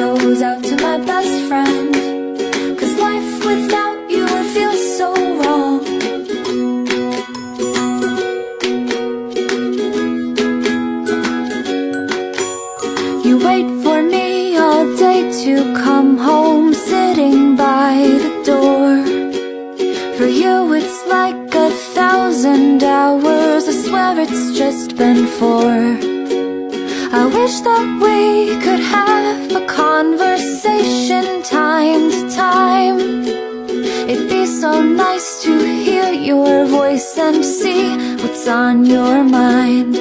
goes out to my best friend, 'cause life without you feels so wrong. You wait for me all day to come home, sitting by the door. For you it's like 1,000 hours, I swear it's just been 4. I wish that we could have a conversation time to time. It'd be so nice to hear your voice and see what's on your mind.